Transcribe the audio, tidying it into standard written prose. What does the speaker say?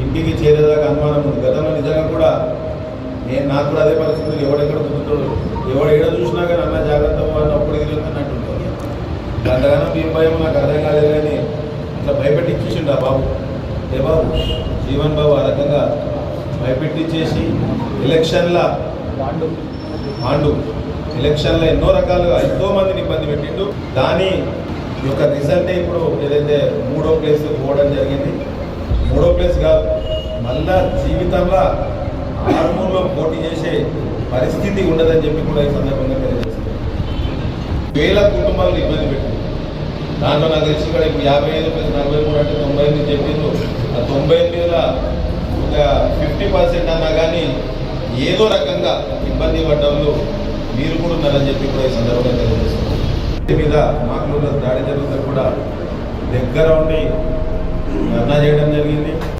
ఇంటికి చేరేదాకా అనుమానం ఉంది. గతంలో నిజంగా కూడా నాకు కూడా అదే పరిస్థితులు ఎవడెక్కడ కుదురుతాడు, ఎవడు ఎక్కడ చూసినా కానీ అన్న జాగ్రత్త అప్పుడు ఎదురుతున్నట్టుంటుంది. అంతగానో భీం భయం నాకు అర్థం కాలేదు. కానీ ఇట్లా భయపెట్టించేసిండు ఆ బాబు, ఏ బాబు జీవన్ బాబు ఆ రకంగా భయపెట్టించేసి ఎలక్షన్ల ఎలక్షన్లో ఎన్నో రకాలుగా ఎంతో మందిని ఇబ్బంది పెట్టిండు. దాని యొక్క రిజల్టే ఇప్పుడు ఏదైతే 3వ ప్లేస్ పోవడం జరిగింది. 3వ ప్లేస్ కాదు, మళ్ళా జీవితంలో ఆర్మూర్లో పోటీ చేసే పరిస్థితి ఉండదని చెప్పి కూడా ఈ సందర్భంగా తెలియజేస్తుంది. వేల కుటుంబాలను ఇబ్బంది పెట్టింది. దాంట్లో నాకు తెలిసి ఇక్కడ ఇప్పుడు 55 ప్లస్ 43 అంటే 98 చెప్పిండ్రు. ఆ 98లో ఒక 50% అన్నా కానీ ఏదో రకంగా ఇబ్బంది పడ్డంలో మీరు కూడా ఉన్నారని చెప్పి కూడా ఈ సందర్భంగా తెలియజేస్తుంది. మీద మాకు దాడి జరుగుతూ కూడా దగ్గర ఉండి ధర్నా చేయడం జరిగింది.